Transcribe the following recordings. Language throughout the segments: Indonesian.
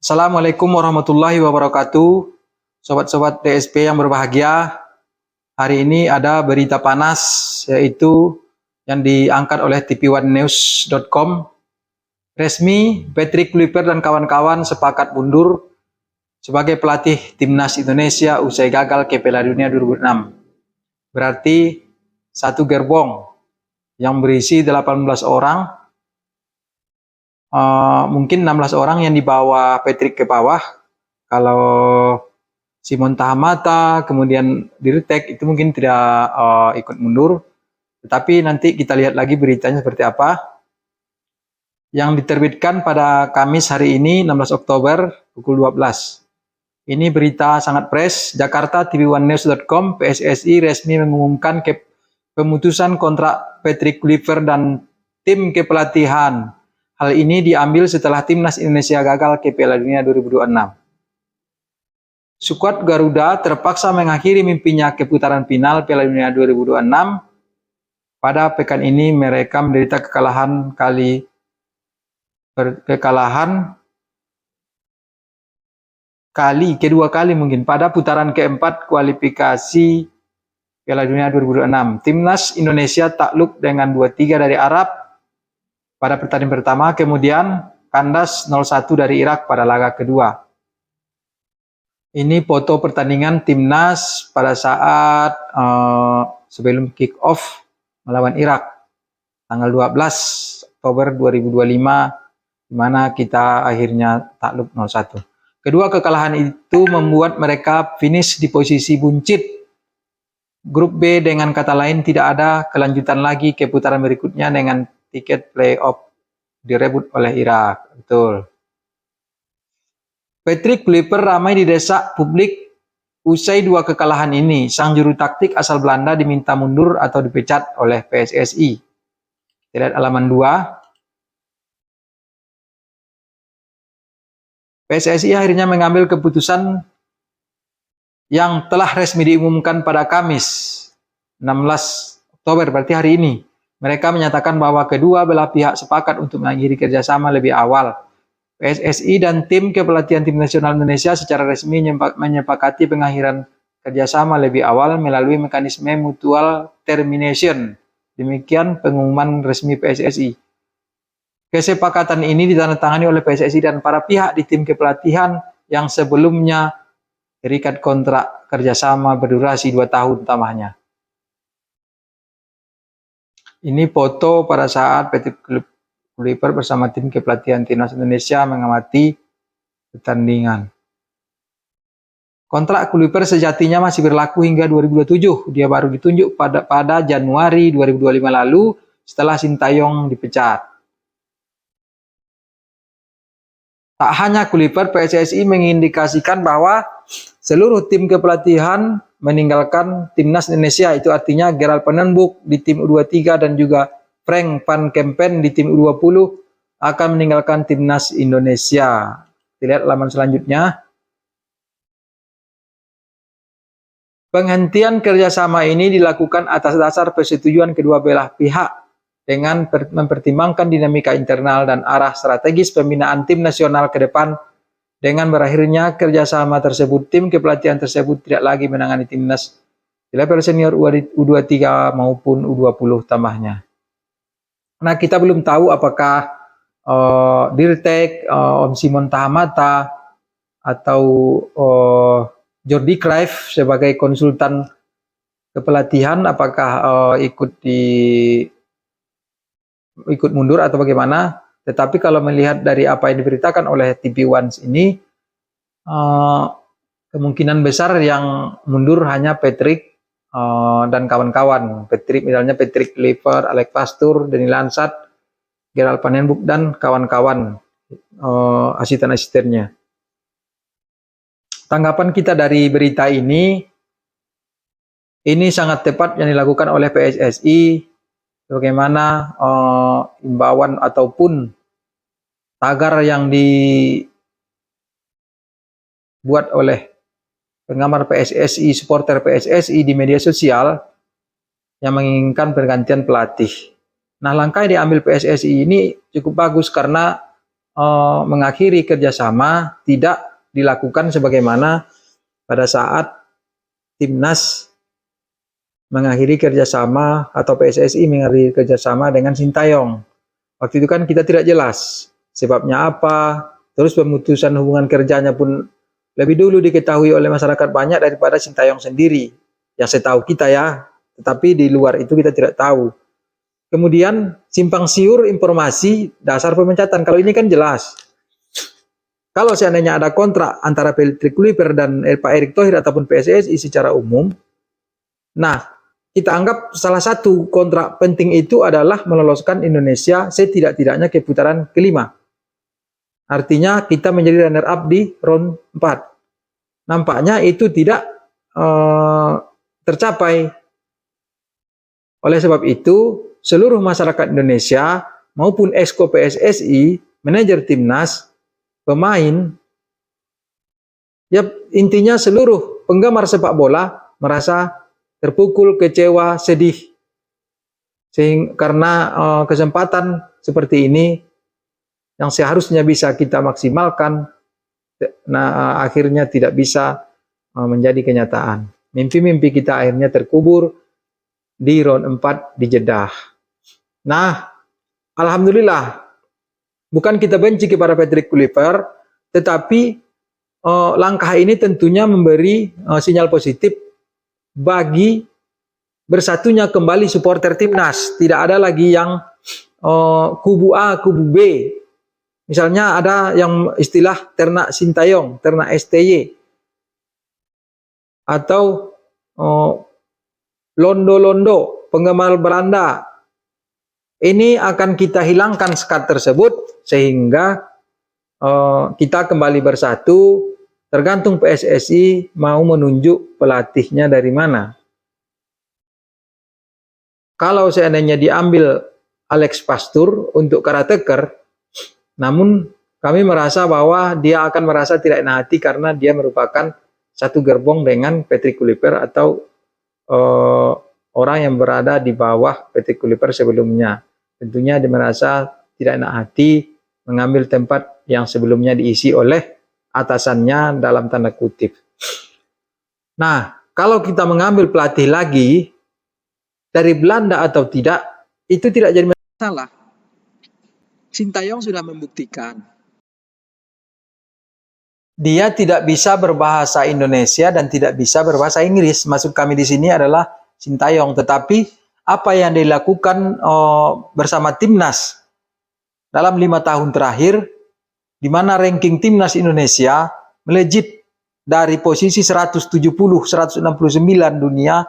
Assalamualaikum warahmatullahi wabarakatuh. Sobat-sobat DSP yang berbahagia. Hari ini ada berita panas, yaitu yang diangkat oleh tv1news.com. Resmi, Patrick Kluivert dan kawan-kawan sepakat mundur sebagai pelatih timnas Indonesia usai gagal ke Piala Dunia 2006. Berarti satu gerbong yang berisi 18 orang, mungkin 16 orang yang dibawa Patrick ke bawah. Kalau Simon Tahamata, kemudian Dirtek itu mungkin tidak ikut mundur. Tetapi nanti kita lihat lagi beritanya seperti apa. Yang diterbitkan pada Kamis hari ini 16 Oktober pukul 12. Ini berita sangat fresh. Jakarta, tv1news.com, PSSI resmi mengumumkan pemutusan kontrak Patrick Kluivert dan tim kepelatihan. Hal ini diambil setelah timnas Indonesia gagal ke Piala Dunia 2026. Skuad Garuda terpaksa mengakhiri mimpinya ke putaran final Piala Dunia 2026. Pada pekan ini mereka menderita kekalahan kedua kali mungkin pada putaran keempat kualifikasi Piala Dunia 2026. Timnas Indonesia takluk dengan 2-3 dari Arab pada pertandingan pertama, kemudian kandas 0-1 dari Irak pada laga kedua. Ini foto pertandingan timnas pada saat sebelum kick off melawan Irak tanggal 12 Oktober 2025, di mana kita akhirnya takluk 0-1. Kedua kekalahan itu membuat mereka finish di posisi buncit grup B, dengan kata lain tidak ada kelanjutan lagi ke putaran berikutnya dengan tiket playoff direbut oleh Irak. Betul. Patrick Kluivert ramai didesak publik usai dua kekalahan ini. Sang juru taktik asal Belanda diminta mundur atau dipecat oleh PSSI. Kita lihat halaman 2. PSSI akhirnya mengambil keputusan yang telah resmi diumumkan pada Kamis 16 Oktober, berarti hari ini. Mereka menyatakan bahwa kedua belah pihak sepakat untuk mengakhiri kerjasama lebih awal. PSSI dan tim kepelatihan tim nasional Indonesia secara resmi menyepakati pengakhiran kerjasama lebih awal melalui mekanisme mutual termination. Demikian pengumuman resmi PSSI. Kesepakatan ini ditandatangani oleh PSSI dan para pihak di tim kepelatihan yang sebelumnya terikat kontrak kerjasama berdurasi 2 tahun tambahannya. Ini foto pada saat Patrick Kluivert bersama tim kepelatihan timnas Indonesia mengamati pertandingan. Kontrak Kluivert sejatinya masih berlaku hingga 2027. Dia baru ditunjuk pada Januari 2025 lalu setelah Sintayong dipecat. Tak hanya Kluivert, PSSI mengindikasikan bahwa seluruh tim kepelatihan meninggalkan timnas Indonesia, itu artinya Gerald Penenbuk di tim U23 dan juga Frank van Kempen di tim U20 akan meninggalkan timnas Indonesia. Lihat halaman selanjutnya. Penghentian kerjasama ini dilakukan atas dasar persetujuan kedua belah pihak dengan mempertimbangkan dinamika internal dan arah strategis pembinaan tim nasional ke depan. Dengan berakhirnya kerjasama tersebut, tim kepelatihan tersebut tidak lagi menangani timnas di level senior U23 maupun U20 tambahnya. Nah, kita belum tahu apakah Dirtek, Om Simon Tahamata, atau Jordi Cruyff sebagai konsultan kepelatihan apakah ikut mundur atau bagaimana. Tetapi kalau melihat dari apa yang diberitakan oleh TV1 ini, kemungkinan besar yang mundur hanya Patrick dan kawan-kawan. Misalnya Patrick Kluivert, Alex Pastur, Deni Lansat, Gerald Penenbuk dan kawan-kawan asisten-asistennya. Tanggapan kita dari berita ini sangat tepat yang dilakukan oleh PSSI. Bagaimana imbauan ataupun tagar yang dibuat oleh penggemar PSSI, supporter PSSI di media sosial yang menginginkan pergantian pelatih. Nah, langkah yang diambil PSSI ini cukup bagus karena mengakhiri kerjasama tidak dilakukan sebagaimana pada saat Timnas mengakhiri kerjasama atau PSSI mengakhiri kerjasama dengan Sintayong. Waktu itu kan kita tidak jelas sebabnya apa, terus pemutusan hubungan kerjanya pun lebih dulu diketahui oleh masyarakat banyak daripada Sintayong sendiri. Yang setahu kita ya, tetapi di luar itu kita tidak tahu. Kemudian simpang siur informasi dasar pemecatan. Kalau ini kan jelas. Kalau seandainya ada kontrak antara Patrick Kluivert dan Pak Erick Thohir ataupun PSSI secara umum, nah kita anggap salah satu kontrak penting itu adalah meloloskan Indonesia setidak-tidaknya ke putaran kelima. Artinya kita menjadi runner up di round 4. Nampaknya itu tidak tercapai. Oleh sebab itu, seluruh masyarakat Indonesia maupun exco PSSI, manajer timnas, pemain, ya intinya seluruh penggemar sepak bola merasa terpukul, kecewa, sedih. Karena kesempatan seperti ini yang seharusnya bisa kita maksimalkan, nah akhirnya tidak bisa menjadi kenyataan. Mimpi-mimpi kita akhirnya terkubur di round 4 di Jeddah. Nah, alhamdulillah, bukan kita benci kepada Patrick Kluivert, tetapi langkah ini tentunya memberi sinyal positif bagi bersatunya kembali supporter timnas. Tidak ada lagi yang kubu A, kubu B. Misalnya ada yang istilah ternak Sintayong, ternak STY, atau londo-londo, penggemar Belanda. Ini akan kita hilangkan sekat tersebut sehingga kita kembali bersatu. Tergantung PSSI mau menunjuk pelatihnya dari mana. Kalau seandainya diambil Alex Pastur untuk caretaker, namun kami merasa bahwa dia akan merasa tidak enak hati karena dia merupakan satu gerbong dengan Patrick Kluivert atau orang yang berada di bawah Patrick Kluivert sebelumnya. Tentunya dia merasa tidak enak hati mengambil tempat yang sebelumnya diisi oleh atasannya dalam tanda kutip. Nah, kalau kita mengambil pelatih lagi dari Belanda atau tidak, itu tidak jadi masalah. Sintayong sudah membuktikan dia tidak bisa berbahasa Indonesia dan tidak bisa berbahasa Inggris. Maksud kami di sini adalah Sintayong. Tetapi apa yang dilakukan bersama timnas dalam 5 tahun terakhir, di mana ranking timnas Indonesia melejit dari posisi 169 dunia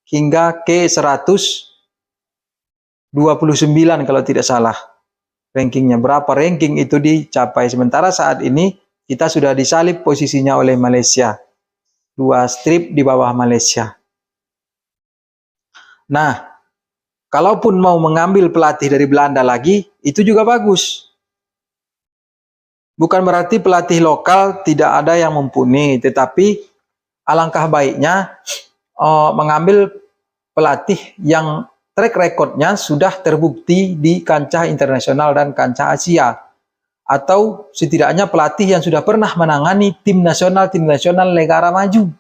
hingga ke 129 kalau tidak salah rankingnya. Berapa ranking itu dicapai, sementara saat ini kita sudah disalip posisinya oleh Malaysia, 2 strip di bawah Malaysia. Nah, kalaupun mau mengambil pelatih dari Belanda lagi, itu juga bagus. Bukan berarti pelatih lokal tidak ada yang mumpuni, tetapi alangkah baiknya mengambil pelatih yang track recordnya sudah terbukti di kancah internasional dan kancah Asia, atau setidaknya pelatih yang sudah pernah menangani tim nasional negara maju,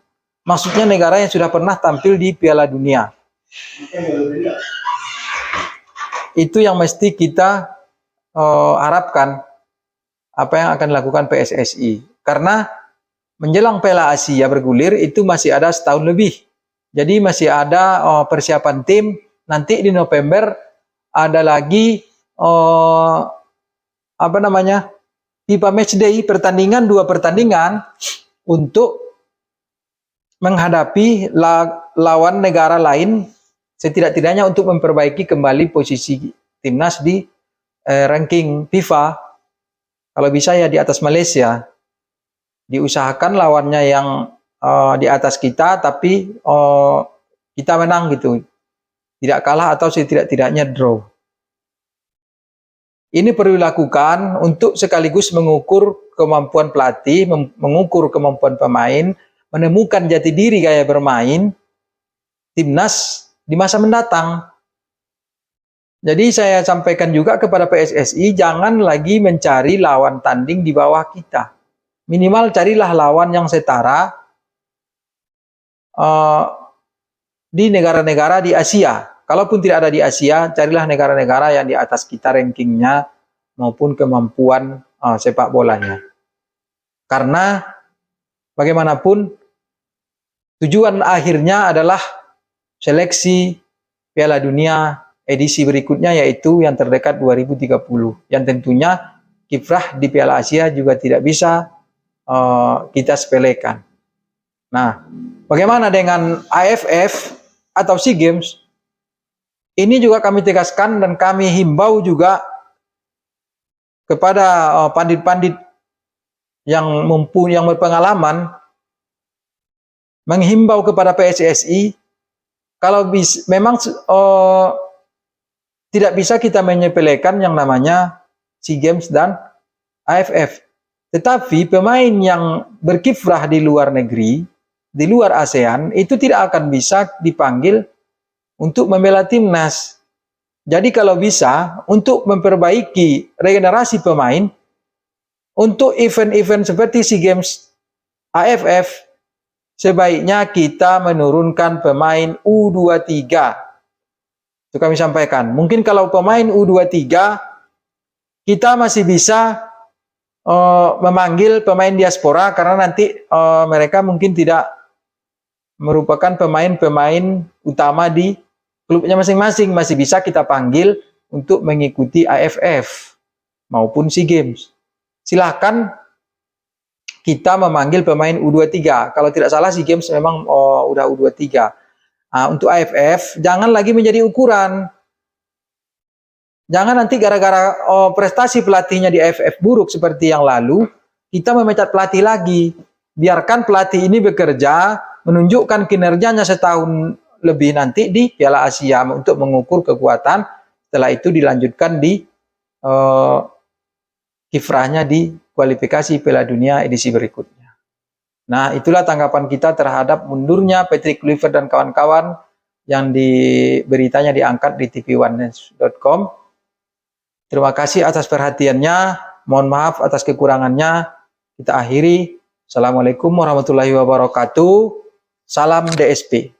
maksudnya negara yang sudah pernah tampil di Piala Dunia. Itu yang mesti kita harapkan, apa yang akan dilakukan PSSI, karena menjelang Piala Asia bergulir itu masih ada setahun lebih. Jadi masih ada persiapan tim. Nanti di November ada lagi FIFA Matchday, pertandingan, 2 pertandingan untuk menghadapi lawan negara lain, setidak-tidaknya untuk memperbaiki kembali posisi timnas di ranking FIFA. Kalau bisa ya di atas Malaysia. Diusahakan lawannya yang di atas kita, tapi kita menang gitu. Tidak kalah atau setidak-tidaknya draw. Ini perlu dilakukan untuk sekaligus mengukur kemampuan pelatih, mengukur kemampuan pemain, menemukan jati diri gaya bermain timnas di masa mendatang. Jadi saya sampaikan juga kepada PSSI, jangan lagi mencari lawan tanding di bawah kita. Minimal carilah lawan yang setara di negara-negara di Asia. Kalaupun tidak ada di Asia, carilah negara-negara yang di atas kita rankingnya maupun kemampuan sepak bolanya. Karena bagaimanapun tujuan akhirnya adalah seleksi Piala Dunia edisi berikutnya, yaitu yang terdekat 2030. Yang tentunya kiprah di Piala Asia juga tidak bisa kita sepelekan. Nah, bagaimana dengan AFF atau SEA Games? Ini juga kami tegaskan dan kami himbau juga kepada pandit-pandit yang berpengalaman, menghimbau kepada PSSI, kalau memang tidak bisa kita menyepelekan yang namanya SEA Games dan AFF. Tetapi pemain yang berkiprah di luar negeri, di luar ASEAN, itu tidak akan bisa dipanggil untuk membela timnas. Jadi kalau bisa, untuk memperbaiki regenerasi pemain, untuk event-event seperti SEA Games, AFF, sebaiknya kita menurunkan pemain U23. Itu kami sampaikan. Mungkin kalau pemain U23, kita masih bisa memanggil pemain diaspora, karena nanti mereka mungkin tidak merupakan pemain-pemain utama di klubnya masing-masing, masih bisa kita panggil untuk mengikuti AFF maupun SEA Games. Silahkan kita memanggil pemain U23. Kalau tidak salah SEA Games memang udah U23. Nah, untuk AFF jangan lagi menjadi ukuran. Jangan nanti gara-gara prestasi pelatihnya di AFF buruk seperti yang lalu, kita memecat pelatih lagi. Biarkan pelatih ini bekerja, menunjukkan kinerjanya setahun lebih nanti di Piala Asia untuk mengukur kekuatan. Setelah itu dilanjutkan di kiprahnya di kualifikasi Piala Dunia edisi berikutnya. Nah, itulah tanggapan kita terhadap mundurnya Patrick Kluivert dan kawan-kawan yang beritanya diangkat di tv1news.com. Terima kasih atas perhatiannya. Mohon maaf atas kekurangannya. Kita akhiri. Assalamualaikum warahmatullahi wabarakatuh. Salam DSP.